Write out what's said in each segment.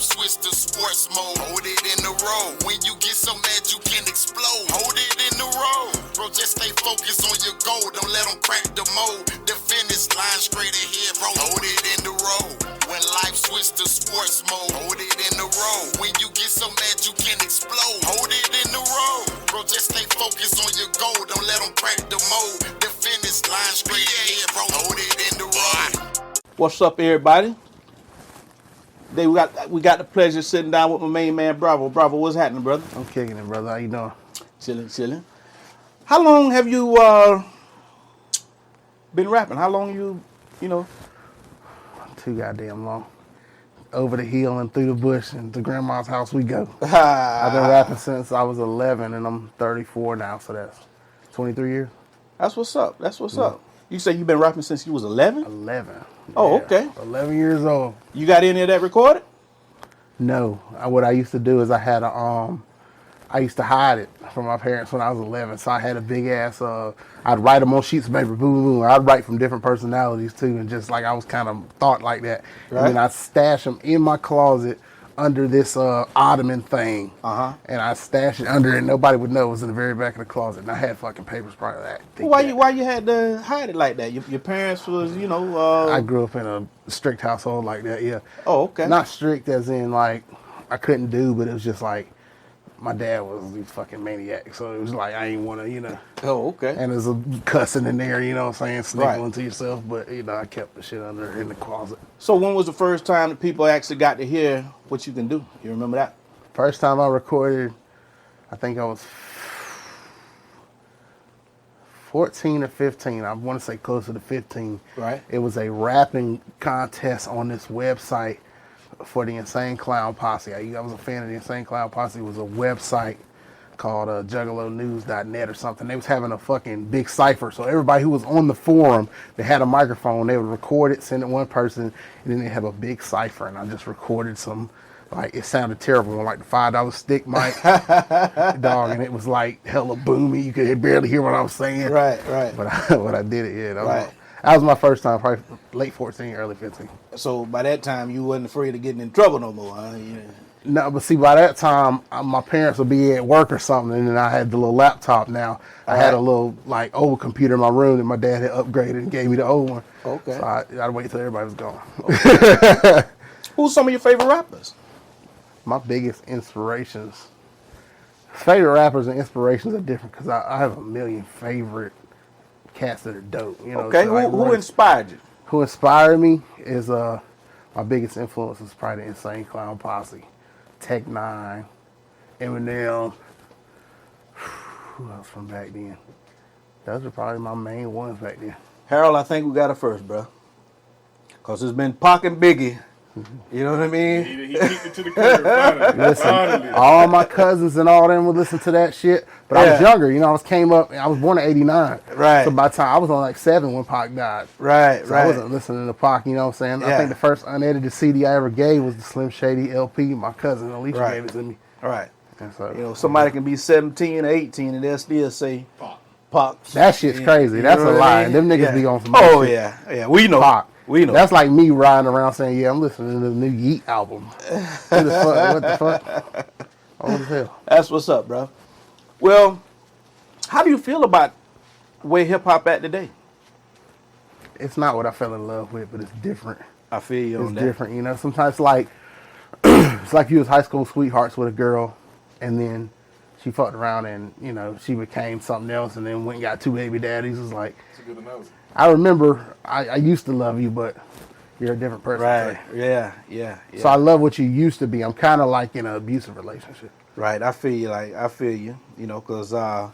switch to sports mode. Hold it in the road. When you get so mad you can explode. Hold it in the road. Bro, just stay focused on your goal. Don't let them crack the mold. The finish line straight ahead, bro. Hold it in the road. When life switch to sports mode. Hold it in the road. When you get so mad you can explode. Hold it in the road. Bro, just stay focused on your goal. Don't let them crack the mold. The finish line straight ahead, bro. Hold it in the road. What's up, everybody? Today we got the pleasure of sitting down with my main man, Bravo. Bravo, what's happening, brother? I'm kicking it, brother. How you doing? Chilling. How long have you been rapping? How long you know? Too goddamn long. Over the hill and through the bush and to grandma's house we go. I've been rapping since I was 11 and I'm 34 now, so that's 23 years. That's what's up. You say you've been rapping since you was 11? 11. Oh, Yeah. okay. 11 years old. You got any of that recorded? No. What I used to do is I used to hide it from my parents when I was 11. So I had a big ass, I'd write them on sheets of paper, boom. I'd write from different personalities too. And just like I was kind of thought like that. Right. And then I'd stash them in my closet under this ottoman thing. And I stashed it under it. Nobody would know it was in the very back of the closet. And I had fucking papers probably that. Why you had to hide it like that? Your parents was, I grew up in a strict household like that, yeah. Oh, okay. Not strict as in like I couldn't do, but it was just like my dad was a fucking maniac. So it was like I ain't want to, Oh, okay. And there's a cussing in there, you know what I'm saying, sniffling Right. to yourself. But, I kept the shit under in the closet. So when was the first time that people actually got to hear what you can do? You remember that? First time I recorded, I think I was 14 or 15. I want to say closer to 15. Right. It was a rapping contest on this website for the Insane Clown Posse. I was a fan of the Insane Clown Posse. It was a website called juggalonews.net or something. They was having a fucking big cipher. So everybody who was on the forum, they had a microphone. They would record it, send it one person, and then they have a big cipher. And I just recorded some, like, it sounded terrible on like the $5 stick mic, dog, and it was like hella boomy. You could barely hear what I was saying. Right. But I did it, yeah. Right. That was my first time, probably late 14, early 15. So by that time, you wasn't afraid of getting in trouble no more, huh? Yeah. No, but see, by that time, my parents would be at work or something, and then I had the little laptop now. I had a little, like, old computer in my room that my dad had upgraded and gave me the old one. Okay. So I'd wait till everybody was gone. Okay. Who's some of your favorite rappers? My biggest inspirations. Favorite rappers and inspirations are different because I have a million favorite cats that are dope. Okay, so who inspired you? Who inspired me is my biggest influence is probably the Insane Clown Posse, Tech Nine, Eminem. Who else from back then? Those are probably my main ones back then. Harold, I think we got it first, bro. Because it's been Pac and Biggie. You know what I mean? He kicked it to the curb. Finally. Listen, all my cousins and all them would listen to that shit. But I was younger, I was born in 89. Right. So by the time I was on like 7 when Pac died. Right. I wasn't listening to Pac, you know what I'm saying? Yeah. I think the first unedited CD I ever gave was the Slim Shady LP. My cousin Alicia gave it to me. Right. And so, somebody can be 17 or 18 and they'll still say Pac. that shit's crazy. That's a lie. Them niggas be on some Oh, shit. yeah. We know. Pac. We know. That's like me riding around saying, yeah, I'm listening to the new Yeet album. What the fuck? Old as hell. That's what's up, bro. Well, how do you feel about where hip-hop at today? It's not what I fell in love with, but it's different. I feel you on that. It's different, Sometimes like, it's like you was high school sweethearts with a girl, and then she fucked around and, she became something else and then went and got 2 baby daddies. It's like, That's a good analogy. I remember I used to love you, but you're a different person. Right. Today. Yeah. So I love what you used to be. I'm kind of like in an abusive relationship. Right. I feel you, because I'm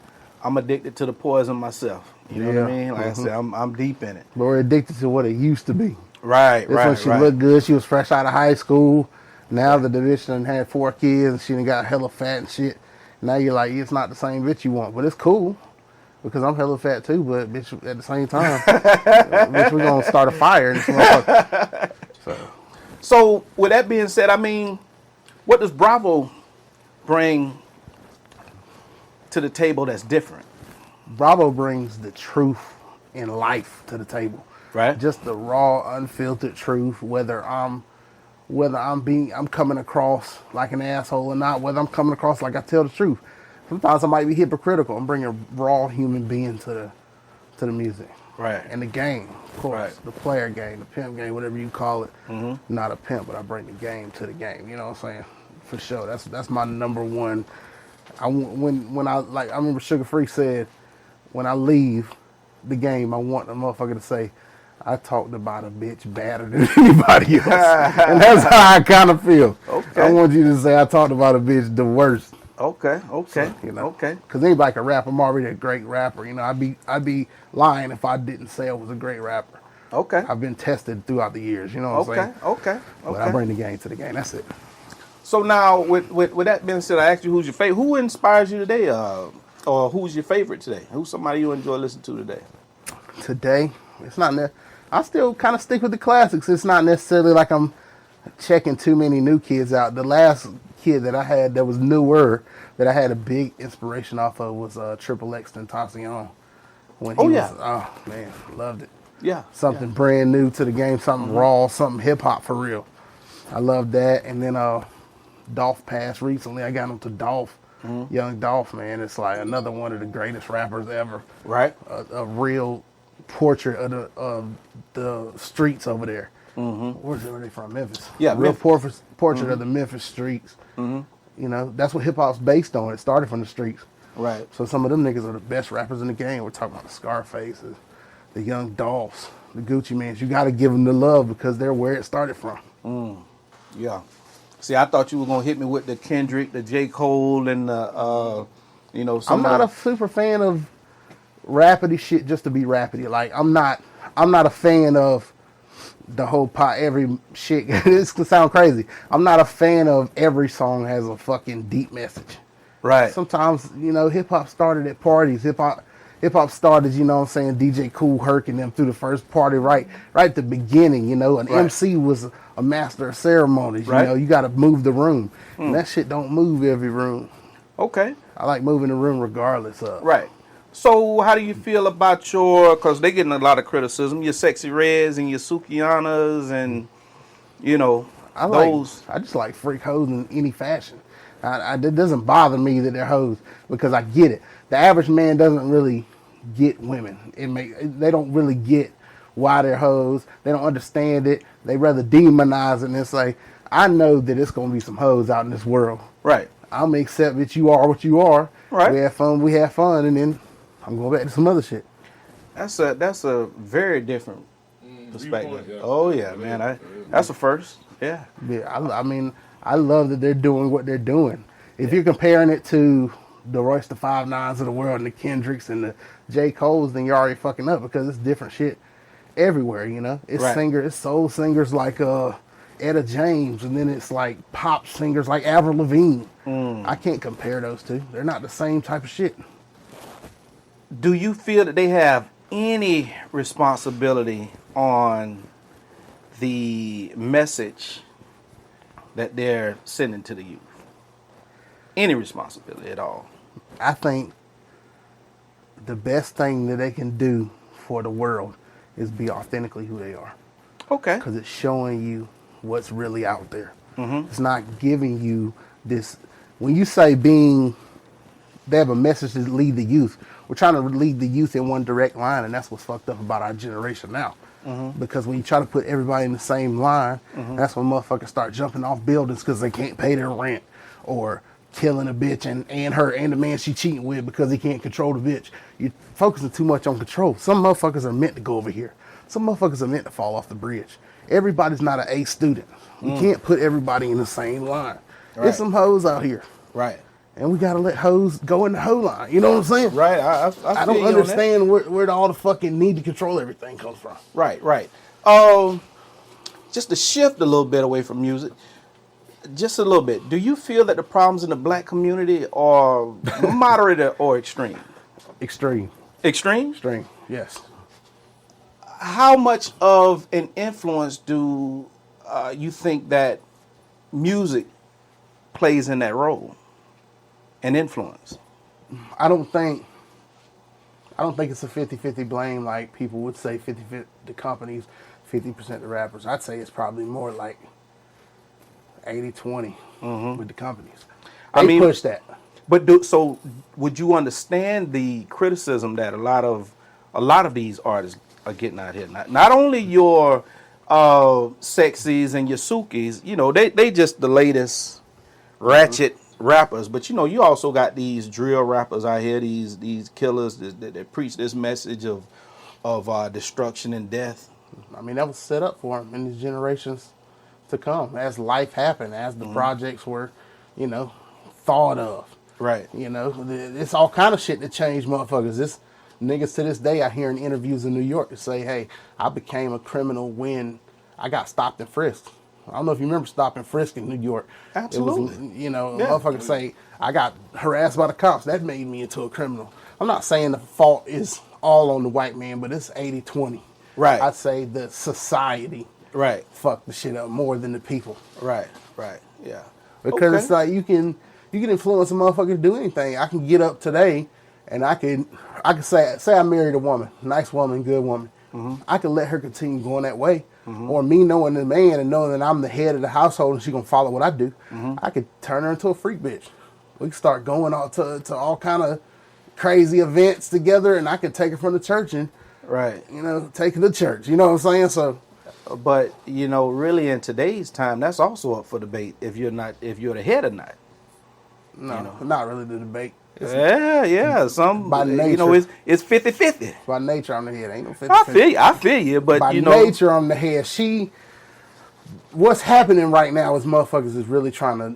addicted to the poison myself. You know what I mean? Like I said, I'm deep in it. But we're addicted to what it used to be. Right, When she looked good, she was fresh out of high school. Now the division had 4 kids and she done got hella fat and shit. Now you're like, it's not the same bitch you want, but it's cool. Because I'm hella fat too, but bitch, at the same time, bitch, we're gonna start a fire in this motherfucker. So, with that being said, what does Bravo bring to the table that's different? Bravo brings the truth in life to the table. Right. Just the raw, unfiltered truth, whether I'm whether I'm coming across like an asshole or not, whether I'm coming across like I tell the truth. Sometimes I might be hypocritical. I'm bringing a raw human being to the music. Right. And the game, of course, Right. the player game, the pimp game, whatever you call it. Not a pimp, but I bring the game to the game. You know what I'm saying? For sure. That's my number one. I remember Sugar Free said, when I leave the game, I want the motherfucker to say, I talked about a bitch better than anybody else. And that's how I kind of feel. Okay. I want you to say I talked about a bitch the worst. Okay. So, you know, Okay. because anybody can rap. I'm already a great rapper. You know, I'd be lying if I didn't say I was a great rapper. Okay. I've been tested throughout the years. You know what I'm saying? Okay. But I bring the game to the game. That's it. So now, with that being said, I asked you who's your favorite. Who inspires you today, or who's your favorite today? Who's somebody you enjoy listening to today? Today, it's not. I still kind of stick with the classics. It's not necessarily like I'm checking too many new kids out. The last kid that I had that was newer, that I had a big inspiration off of, was Triple X Tentacion. When he was, oh man, loved it. Yeah. Something brand new to the game, something raw, something hip hop for real. I love that. And then Dolph passed recently. I got into Dolph, Young Dolph, man. It's like another one of the greatest rappers ever. Right. A real portrait of the streets over there. Where they from? Memphis. Yeah, real Memphis. portrait of the Memphis streets. You know, that's what hip hop's based on. It started from the streets. Right. So some of them niggas are the best rappers in the game. We're talking about the Scarfaces, the Young Dolphs, the Gucci Mans. You got to give them the love because they're where it started from. Yeah. See, I thought you were gonna hit me with the Kendrick, the J. Cole, and the I'm not a super fan of rapidy shit just to be rapidy. Like I'm not a fan of the whole every shit. This can sound crazy. I'm not a fan of every song has a fucking deep message. right. Sometimes, you know, hip hop started at parties. Hip hop started, you know what I'm saying, DJ Kool Herc and them through the first party right at the beginning, you know. An MC was a master of ceremonies, you know. You got to move the room. And that shit don't move every room. Okay. I like moving the room regardless of. Right. So how do you feel about because they're getting a lot of criticism, your Sexy Reds and your Sukianas and, I just like freak hoes in any fashion. It doesn't bother me that they're hoes because I get it. The average man doesn't really get women. They don't really get why they're hoes. They don't understand it. They rather demonize it and say, I know that it's going to be some hoes out in this world. Right. I'm going to accept that you are what you are. Right. We have fun, and then I'm going back to some other shit. That's a very different perspective. Viewpoint, yeah. Oh yeah, man. That's a first. Yeah. Yeah, I mean, I love that they're doing what they're doing. If you're comparing it to the Royce the 5'9" of the world and the Kendricks and the J. Coles, then you're already fucking up because it's different shit everywhere, you know? It's it's soul singers like Etta James, and then it's like pop singers like Avril Lavigne. I can't compare those two. They're not the same type of shit. Do you feel that they have any responsibility on the message that they're sending to the youth? Any responsibility at all? I think the best thing that they can do for the world is be authentically who they are. Okay. Because it's showing you what's really out there. It's not giving you this. When you say they have a message to lead the youth, we're trying to lead the youth in one direct line, and that's what's fucked up about our generation now. Because when you try to put everybody in the same line, that's when motherfuckers start jumping off buildings because they can't pay their rent, or killing a bitch and her and the man she cheating with because he can't control the bitch. You're focusing too much on control. Some motherfuckers are meant to go over here. Some motherfuckers are meant to fall off the bridge. Everybody's not an A student. You can't put everybody in the same line. There's some hoes out here. Right. And we got to let hoes go in the hoe line. You know what I'm saying? Right. I don't understand where all the fucking need to control everything comes from. Right. Just to shift a little bit away from music, just a little bit. Do you feel that the problems in the black community are moderate or extreme? Extreme. Extreme? Extreme, yes. How much of an influence do you think that music plays in that role and influence? I don't think it's a 50-50 blame like people would say. 50-50 the companies, 50% the rappers. I'd say it's probably more like 80-20 with the companies. I They mean, push that. But so would you understand the criticism that a lot of these artists are getting out here? Not only your Sexies and your Sukis, you know, they just the latest ratchet rappers, but you know, you also got these drill rappers out here, these killers that preach this message of destruction and death. I mean, that was set up for them in these generations to come as life happened, as the projects were, you know, thought of. Right. You know, it's all kind of shit that changed motherfuckers. This niggas to this day, I hear in interviews in New York to say, hey, I became a criminal when I got stopped and frisked. I don't know if you remember stop and frisk in New York. Absolutely. It was, you know, Yeah. motherfuckers say, I got harassed by the cops. That made me into a criminal. I'm not saying the fault is all on the white man, but it's 80-20. Right. I'd say the society Right. fucked the shit up more than the people. Right. Yeah. Because Okay. it's like you can influence a motherfucker to do anything. I can get up today and I can say I married a woman, nice woman, good woman. I can let her continue going that way. Or me knowing the man and knowing that I'm the head of the household and she gonna follow what I do, I could turn her into a freak bitch. We can start going out to all kind of crazy events together, and I can take her from the church and Right. you know take her to church. You know what I'm saying? So But you know, really in today's time, that's also up for debate if you're the head or not. no, not really the debate. It's Yeah. Some By you know, nature. it's 50-50. by nature I'm the head. Ain't no 50. I feel you, but By you know, nature I'm the head. What's happening right now is motherfuckers is really trying to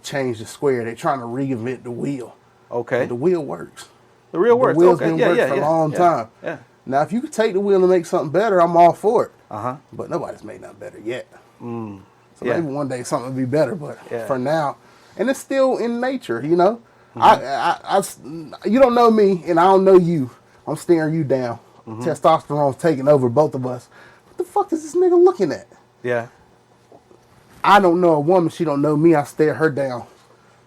change the square. They're trying to reinvent the wheel. okay, The wheel works. the real words. The wheel's Okay, been yeah, working for a long time. Yeah. Now, if you could take the wheel and make something better, I'm all for it. But nobody's made nothing better yet. So yeah. maybe one day something will be better. But Yeah. for now, and it's still in nature, you know. Mm-hmm. You don't know me, and I don't know you. I'm staring you down. Mm-hmm. Testosterone's taking over both of us. What the fuck is this nigga looking at? Yeah. I don't know a woman. She don't know me. I stare her down.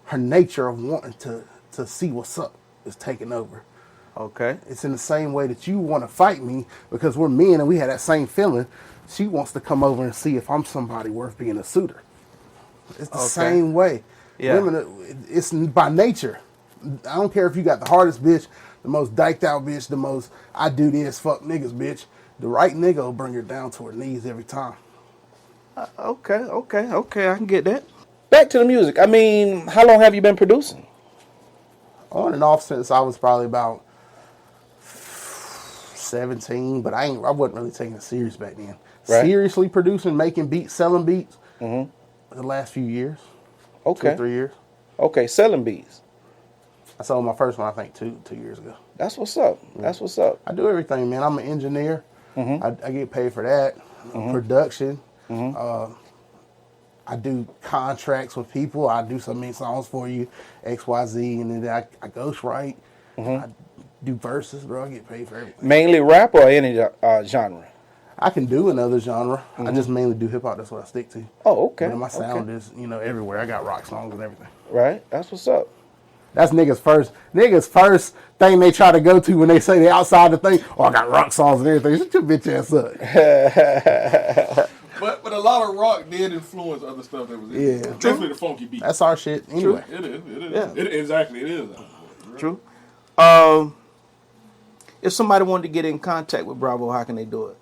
Her nature of wanting to see what's up is taking over. Okay. It's in the same way that you want to fight me because we're men and we have that same feeling. She wants to come over and see if I'm somebody worth being a suitor. It's the same way. Yeah. Women, it's by nature. I don't care if you got the hardest bitch, the most dyked out bitch, the most I do this, fuck niggas bitch. The right nigga will bring her down to her knees every time. Okay. I can get that. Back to the music. I mean, how long have you been producing? On and off since I was probably about 17, but I wasn't really taking it serious back then. Right. Seriously producing, making beats, selling beats, the last few years. Okay. 2 or 3 years. Okay, selling beats. I sold my first one, I think, two years ago. That's what's up. That's what's up. I do everything, man. I'm an engineer. I get paid for that. Production. I do contracts with people. I do so many songs for you, XYZ, and then I ghostwrite. I do verses, bro. I get paid for everything. Mainly rap or any genre? I can do another genre. I just mainly do hip hop. That's what I stick to. Oh, okay. But my sound okay. is, everywhere. I got rock songs and everything. Right. That's what's up. That's niggas' first thing they try to go to when they say they outside the thing. Oh, I got rock songs and everything. Shut your bitch ass up. But a lot of rock did influence other stuff that was in Yeah. there. Definitely the funky beat. That's our shit anyway. It is. Yeah. Exactly, it is. True. If somebody wanted to get in contact with Bravo, how can they do it?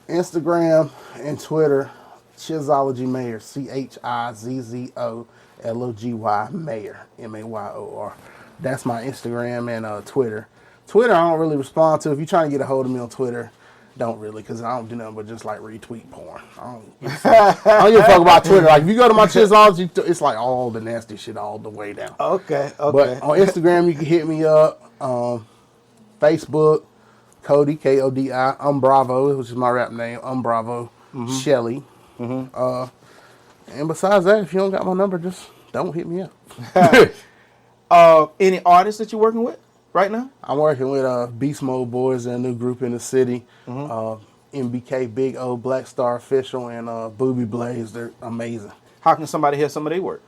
Instagram and Twitter, Chizzology Mayor, CHIZZOLOGY Mayor, MAYOR. That's my Instagram and Twitter. Twitter, I don't really respond to. If you're trying to get a hold of me on Twitter, don't really, because I don't do nothing but just like retweet porn. I don't give a fuck about Twitter. Like if you go to my Chizzology, it's like all the nasty shit all the way down. Okay. But on Instagram, you can hit me up. Facebook, Cody, Kodi, UmBravo, which is my rap name, UmBravo, Shelly. And besides that, if you don't got my number, just don't hit me up. Any artists that you're working with right now? I'm working with Beast Mode Boys, a new group in the city. MBK, Big O, Black Star Official, and Booby Blaze. They're amazing. How can somebody hear some of their work?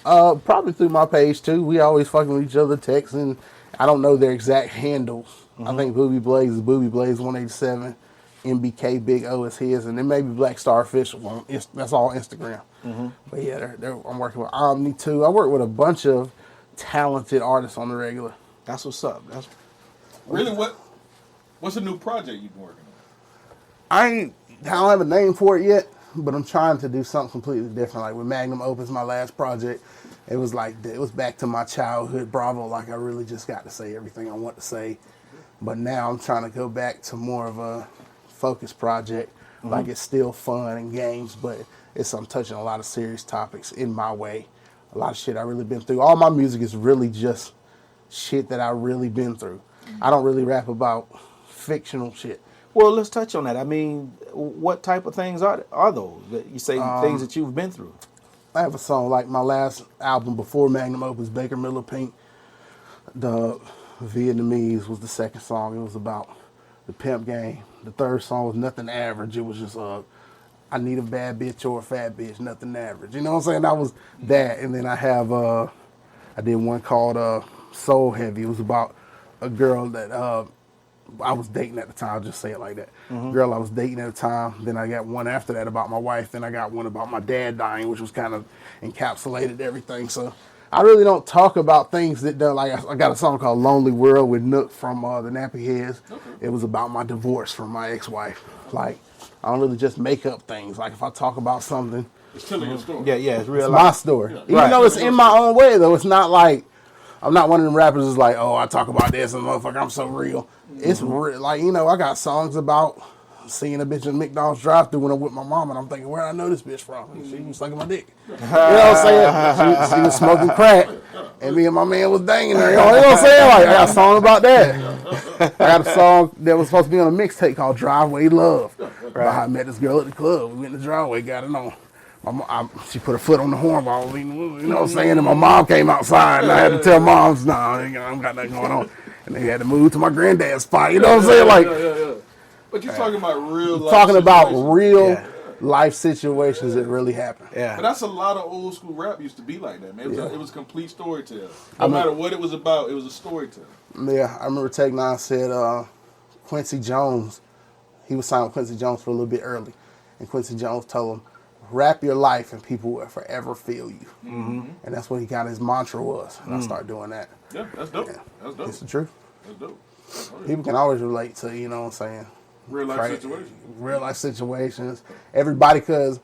Probably through my page too. We always fucking with each other, texting. I don't know their exact handles. I think Booby Blaze is Booby Blaze 187. MBK Big O is his, and then maybe Black Star Official. That's all Instagram. But yeah, I'm working with Omni too. I work with a bunch of talented artists on the regular. That's what's up. That's Really, what's a new project you've been working on? I don't have a name for it yet, but I'm trying to do something completely different. Like with Magnum Opus, my last project, it was back to my childhood Bravo. Like I really just got to say everything I want to say. But now I'm trying to go back to more of a focused project. Like it's still fun and games, but I'm touching a lot of serious topics in my way. A lot of shit I really been through. All my music is really just shit that I really been through. I don't really rap about fictional shit. well. Let's touch on that. I mean, what type of things are those? That you say things that you've been through. I have a song like my last album before Magnum Opus, Baker Miller Pink. The Vietnamese was the second song. It was about the pimp game. The third song was Nothing Average. It was just I need a bad bitch or a fat bitch, nothing average. You know what I'm saying? That was that. And then I have I did one called Soul Heavy. It was about a girl that I was dating at the time. I'll just say it like that. Girl I was dating at the time. Then I got one after that about my wife. Then I got one about my dad dying, which was kind of encapsulated everything. So I really don't talk about things that like I got a song called Lonely World with Nook from the Nappy Heads. Okay. It was about my divorce from my ex-wife. Like I don't really just make up things. Like if I talk about something, It's telling your story. Yeah, it's real it's life. my story. Yeah. Even though it's in my own way though. It's not like I'm not one of them rappers that's like, oh, I talk about this and motherfucker, I'm so real. It's real. Like, you know, I got songs about seeing a bitch in McDonald's drive-thru when I'm with my mom and I'm thinking, where I know this bitch from? And she was sucking my dick. You know what I'm saying? She was smoking crack and me and my man was banging her. You know what I'm saying? Like, I got a song about that. I got a song that was supposed to be on a mixtape called Driveway Love. About how I met this girl at the club. We went in the driveway, got it on. She put her foot on the hornball, you know what I'm saying? And my mom came outside, and I had to tell moms, no, I don't got nothing going on. And they had to move to my granddad's spot, you know what I'm saying? Like, But you're talking about real life talking about situations. real life situations that really happen. Yeah. But that's a lot of old school rap used to be like that, man. It was complete storytelling. No matter what it was about, it was a storytelling. Yeah, I remember Tech Nine said Quincy Jones, he was signed with Quincy Jones for a little bit early. And Quincy Jones told him, rap your life and people will forever feel you. And that's what he got his mantra was. And I started doing that. Yeah, that's dope. Yeah. That's dope. It's the truth. That's dope. Oh, yeah. People can always relate to, you know what I'm saying? Real life situations. Real life situations. Everybody, because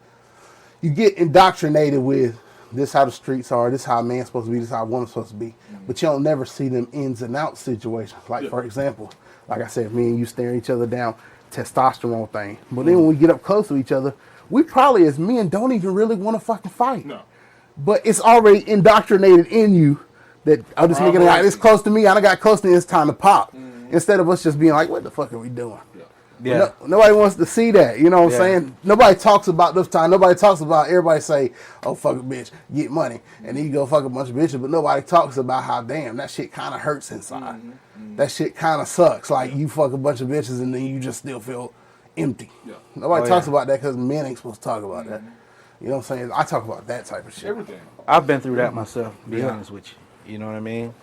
you get indoctrinated with this how the streets are, this how a man's supposed to be, this how a woman's supposed to be. But you don't never see them ins and outs situations. Like, for example, like I said, me and you staring each other down, testosterone thing. But then when we get up close to each other, we probably as men don't even really want to fucking fight. No. But it's already indoctrinated in you that I'm just making it like this close to me, I done got close to me, it's time to pop. Instead of us just being like, what the fuck are we doing? Yeah. Nobody wants to see that, you know what I'm saying? Nobody talks about this time. Nobody talks about, everybody say, oh, fuck a bitch, get money. And then you go fuck a bunch of bitches, but nobody talks about how, damn, that shit kind of hurts inside. That shit kind of sucks. Like, you fuck a bunch of bitches and then you just still feel empty. Nobody talks about that because men ain't supposed to talk about that. You know what I'm saying? I talk about that type of shit. Everything. I've been through that myself, to be honest with you. You know what I mean?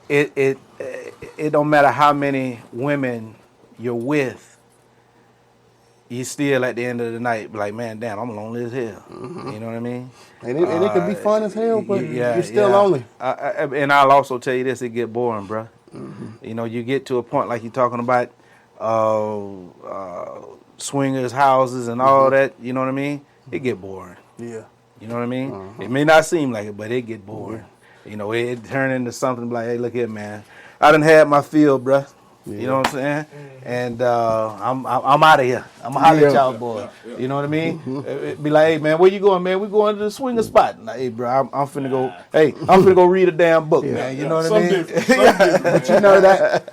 It don't matter how many women you're with, you still at the end of the night be like, man, damn, I'm lonely as hell. You know what I mean? And it could be fun as hell, but you're still lonely. And I'll also tell you this, it get boring, bro. You know, you get to a point like you're talking about swingers houses and all that, you know what I mean? It get boring. Yeah. You know what I mean? It may not seem like it, but it get boring. You know, it turn into something like, hey, look here, man. I done had my field, bruh. You know what I'm saying? And I'm out of here. I'm going to holler at y'all, boy. You know what I mean? It be like, hey, man, where you going, man? We going to the swinger spot. Like, hey, bro, I'm finna go. Hey, I'm finna go read a damn book, man. You know what I mean? But you know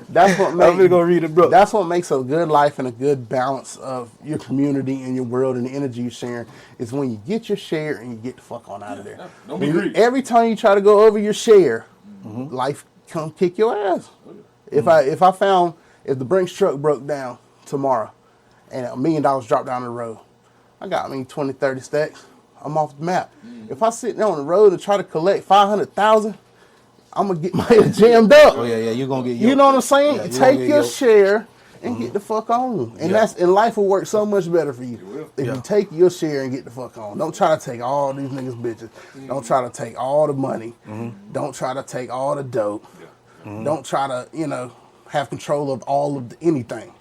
that's what makes. I'm finna go read a book. That's what makes a good life and a good balance of your community and your world and the energy you're sharing is when you get your share and you get the fuck on out of there. Don't be greedy. Every time you try to go over your share, life come kick your ass. If the Brinks truck broke down tomorrow and $1 million dropped down the road, I got 20, 30 stacks. I'm off the map. If I sit there on the road and try to collect 500,000, I'm gonna get my head jammed up. Oh yeah, you're gonna get. You know what I'm saying? Yeah, Take your share and get the fuck on. And and life will work so much better for you if you take your share and get the fuck on. Don't try to take all these niggas bitches. Don't try to take all the money. Don't try to take all the dope. Don't try to, have control of all of anything.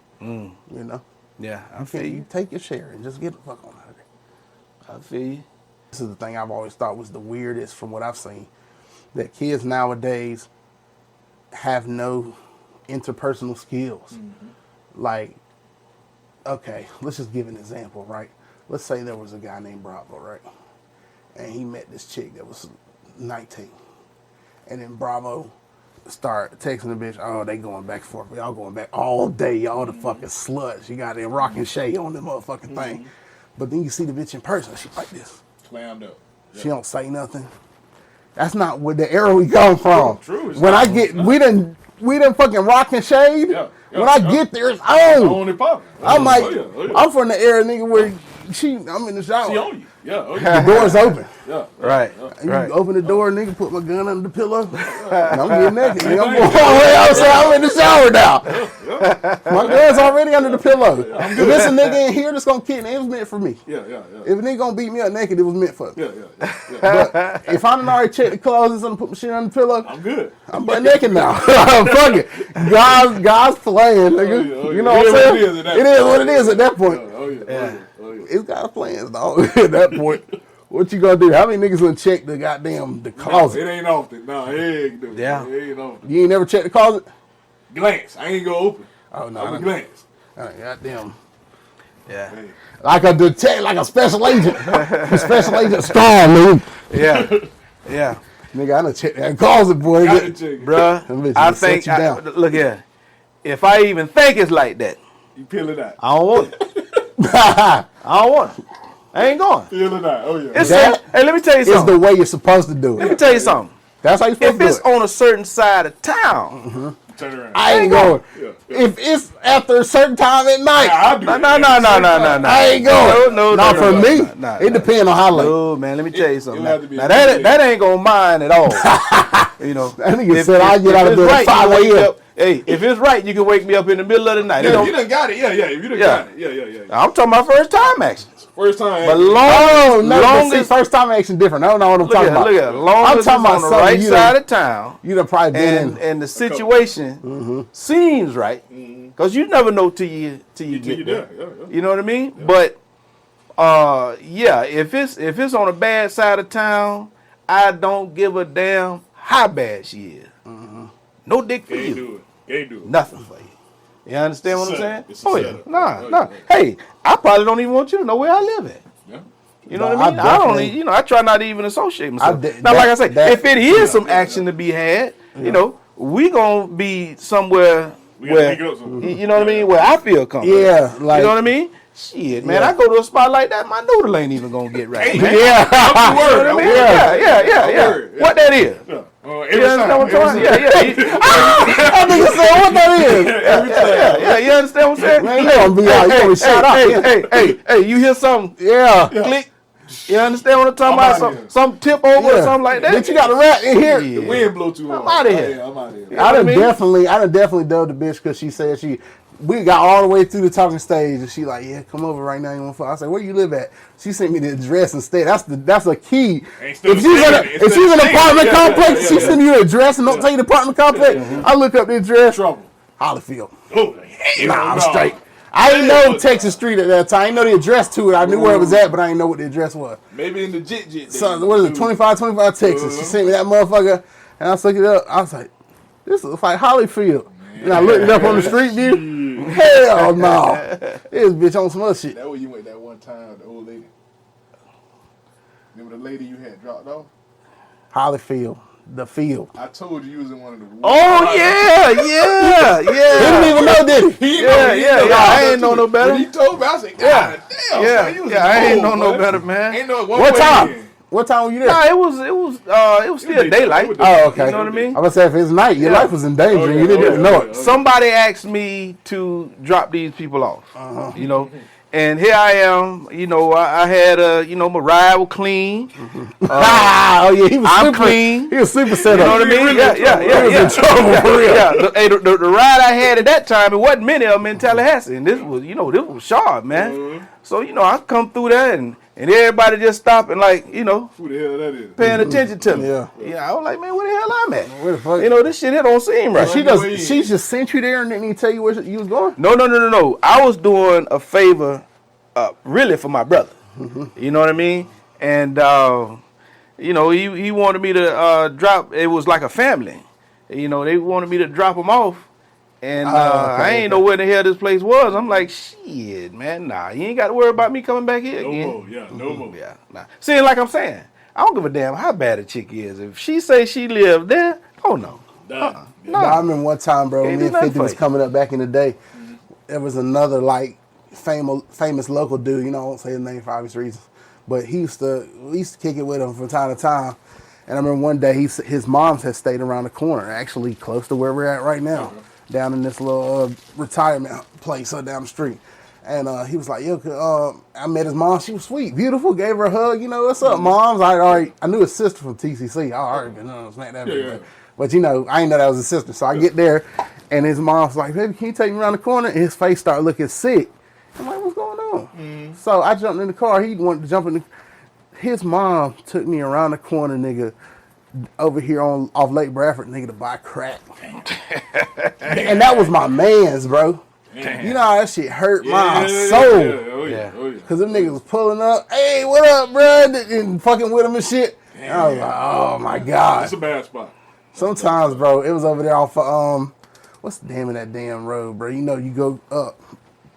Yeah, I feel you. Take your share and just get the fuck on out of there. I feel you. This is the thing I've always thought was the weirdest from what I've seen. That kids nowadays have no interpersonal skills. Like, okay, let's just give an example, right? Let's say there was a guy named Bravo, right? And he met this chick that was 19. And then Bravo start texting the bitch, oh, they going back and forth. Y'all going back all day. Y'all the fucking sluts. You got that rockin' shade on the motherfucking thing. But then you see the bitch in person. She like this. Clammed up. Yeah. She don't say nothing. That's not where the era we come from. True. When I get, we done fucking rockin' shade. When I get there, it's on. I'm like, I'm from the era, nigga, where I'm in the shower. She on you. The door's open. Right. You open the door, nigga, put my gun under the pillow. And I'm getting naked. Nigga, I'm going all the way outside. I'm in the shower now. My gun's already under the pillow. If there's a nigga in here that's gonna kill me, it was meant for me. If a nigga gonna beat me up naked, it was meant for me. But if I done already checked the closets and put my shit under the pillow, I'm good. I'm butt naked now. Fuck it. God's playing, nigga. You know what I'm saying? It is what it is at that point. It's God's plans, dog. At that point, what you gonna do? How many niggas gonna check the goddamn closet? It ain't often. No, it ain't do. Yeah. It ain't often. You ain't never checked the closet? Glance. I ain't gonna open. Oh no, I'm glance. Goddamn. Yeah. Hey. Like a detective, like a special agent. Special agent strong, man. Yeah. Nigga, I done checked that closet, boy. Bruh, I think, look here. If I even think it's like that, you peel it out. I don't want it. I don't want it. I ain't going. Peel it out. Oh, yeah. Hey, let me tell you something. It's the way you're supposed to do it. Let me tell you something. That's how you're supposed to do it. If it's on a certain side of town, Turn around. I ain't going. If it's after a certain time at night, no. I ain't going. No, for me, it depends on how late. No, man, let me tell you something. Now that ain't gonna mind at all. That nigga said I get out of bed at 5 a.m. Hey, if it's right, you can wake me up in the middle of the night. Yeah, you done got it. If you done got it. Yeah. I'm talking about first time action. First time. But longest first time action different. I don't know what I'm talking about. Look at long as it's on the right side of town. You done probably been in. And the situation seems right. Because you never know till you get there. You know what I mean? Yeah. But if it's on a bad side of town, I don't give a damn how bad she is. No dick for you. Can't do it. Nothing for you. You understand what I'm saying? Oh yeah. Nah. Hey, I probably don't even want you to know where I live at. Yeah. You know what I mean? I don't. I try not to even associate myself. Now, like I say, if it is some action to be had, we gonna be somewhere where you know what I mean, where I feel comfortable. Yeah, like, you know what I mean. Shit, man, I go to a spot like that, my noodle ain't even gonna get right. Yeah. What that is? You understand what I'm saying? I think you said what that is. You understand what I'm saying? Man, you gonna be out. You gonna be shot up. Hey, you hear something? Yeah. Click. You understand what I'm talking about? Some tip over or something like that. Bitch, you got a rat in here. The wind blow too hard. I'm out of here. I'm out of here. I done definitely dove the bitch because she said we got all the way through the talking stage and she like, yeah, come over right now. You want to fuck? I said, where you live at? She sent me the address instead. That's a key. If she's in an apartment complex, she send you the address and don't tell you the apartment complex. I look up the address. Trouble. Hollyfield. Oh, I'm straight. I didn't know Texas Street at that time. I didn't know the address to it. I knew where it was at, but I didn't know what the address was. Maybe in the jit. So what is it? 2525 Texas. She sent me that motherfucker, and I looked it up. I was like, this looks like Hollyfield. And I looked it up on the street view. Hell no. This bitch on some other shit. That way you went that one time, the old lady. Remember the lady you had dropped off? Hollyfield. The field. I told you was in one of the. Oh yeah. He didn't even know, did he? Yeah. I ain't know no better. When he told me, I said, God damn. I ain't know no better, man. Ain't no what time? What time were you there? Nah, it was still daylight. Oh, okay. You know what I mean? I was say if it's night, your life was in danger. And you didn't even know it. Somebody asked me to drop these people off. You know, And here I am, you know, I had you know, my ride was clean. Oh yeah, he was I'm super, clean. He was super set You know up. what I mean? He Yeah. was in trouble for real. Yeah, the ride I had at that time, it wasn't many of them in Tallahassee, and this was, you know, this was sharp, man. So, you know, I come through there, and everybody just stopping, like, you know, Who the hell that is? paying attention to me. Yeah. I was like, man, where the hell I'm at? Where the fuck? You know, this shit here don't seem right. She just sent you there and didn't even tell you where you was going? No. I was doing a favor, really for my brother. You know what I mean? And you know, he wanted me to drop. It was like a family. You know, they wanted me to drop him off, and I ain't know where the hell this place was. I'm like, shit, man, nah, you ain't got to worry about me coming back here again. No more. Yeah, nah. See, like I'm saying, I don't give a damn how bad a chick is. If she say she lived there, oh no. No, I remember one time, bro, Can't me do and nothing 50 for was you. coming up back in the day. There was another, like, famous local dude, you know, I won't say his name for obvious reasons, but we used to kick it with him from time to time. And I remember one day his mom's had stayed around the corner, actually close to where we're at right now, down in this little retirement place down the street. And he was like, yo, I met his mom. She was sweet, beautiful, gave her a hug. You know, what's up, moms? I knew his sister from TCC. I already been smack that bitch. But, you know, I didn't know that was his sister. So I get there, and his mom's like, baby, can you take me around the corner? And his face started looking sick. I'm like, what's going on? So I jumped in the car. He wanted to jump in his mom took me around the corner, nigga, over here off Lake Bradford, nigga, to buy crack. And that was my man's, bro. You know how that shit hurt my soul. Because them niggas was pulling up, hey, what up, bro? And fucking with him and shit. And I was like, oh my God. It's a bad spot. Sometimes, bro, it was over there off of, what's the name of that damn road, bro? You know, you go up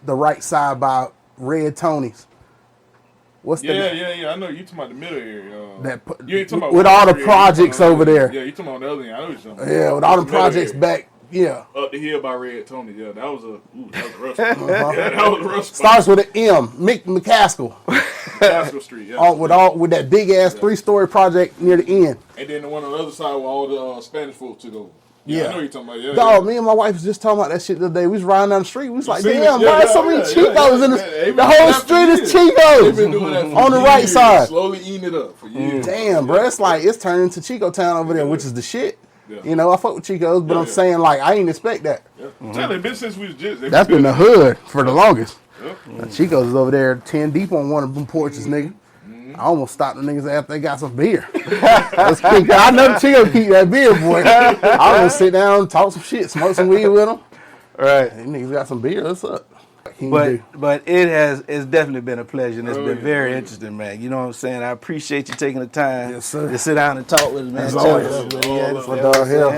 the right side by Red Tony's. What's the I know you talking about the middle area. You ain't talking about with all the projects over there. Yeah, you talking about the other end. I know what you're talking about. Yeah, with all the projects back. Yeah. Up the hill by Red Tony. Yeah, that was a rough spot. Yeah, that was a rough spot. Starts with an M. Mick McCaskill. McCaskill Street. Yeah. With that big ass 3-story project near the end. And then the one on the other side where all the Spanish folks took over. Yeah. I know you're talking about. Dog, me and my wife was just talking about that shit the other day. We was riding down the street. We was like, seen damn, it? bro, Yeah, so many Chicos in They the whole street is Chicos. They've been doing that for on the years, right side. slowly eating it up for years. Damn, bro, it's turning into Chico Town over there, which is the shit. Yeah. You know, I fuck with Chicos, but I'm saying, like, I ain't expect that. Tell it been since we was just. That's been the hood for the longest. Yep. Chicos is over there 10 deep on one of them porches, nigga. I almost stopped the niggas after they got some beer. I know the Chico keep that beer, boy. I was gonna sit down, talk some shit, smoke some weed with them. Right. These niggas got some beer. What's up? But it's definitely been a pleasure, and it's been very interesting, man. You know what I'm saying? I appreciate you taking the time to sit down and talk with us, man. As always.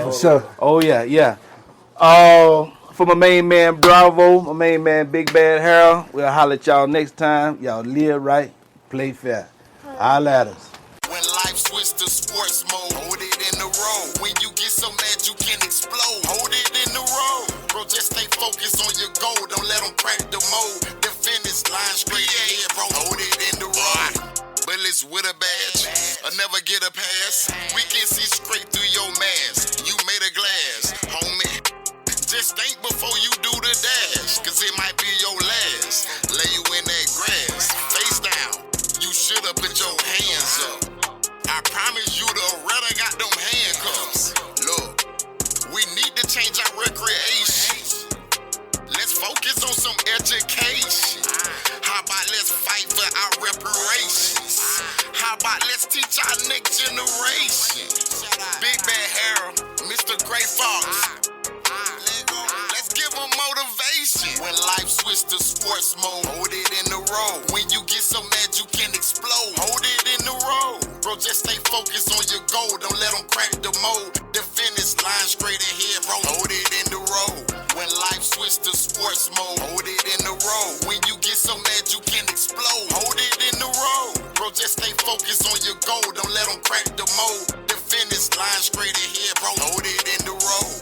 For sure. Oh, yeah. For my main man, Bravo, my main man, Big Bad Harold, we'll holler at y'all next time. Y'all live right, play fair. Holla at us. When life switch to sports mode, hold it in the road. When you get so mad you can explode, hold it in the road. Bro, just stay focused on your goal. Don't let them crack the mold. The finish line straight ahead, bro. Hold it in the road. Bullets with a badge, or never get a pass. We can see straight through your mask. You made a glass, homie. Just think before you do the dash, cause it might be your last. Lay you in that grass, face down. You should've put your hands up. I promise you the redder got them handcuffs. Look, we need to change our recreation. Let's focus on some education. How about let's fight for our reparations? How about let's teach our next generation? Big Bad Harold, Mr. Gray Fox. Let's give them motivation. When life switch to sports mode, hold it in the road. When you get so mad you can explode, hold it in the road. Bro, just stay focused on your goal. Don't let them crack the mold. The finish line straight ahead, bro. Hold it in the road. When life switch to sports mode, hold it in the road. When you get so mad you can explode, hold it in the road. Bro, just stay focused on your goal. Don't let them crack the mold. The finish line straight ahead, bro. Hold it in the road.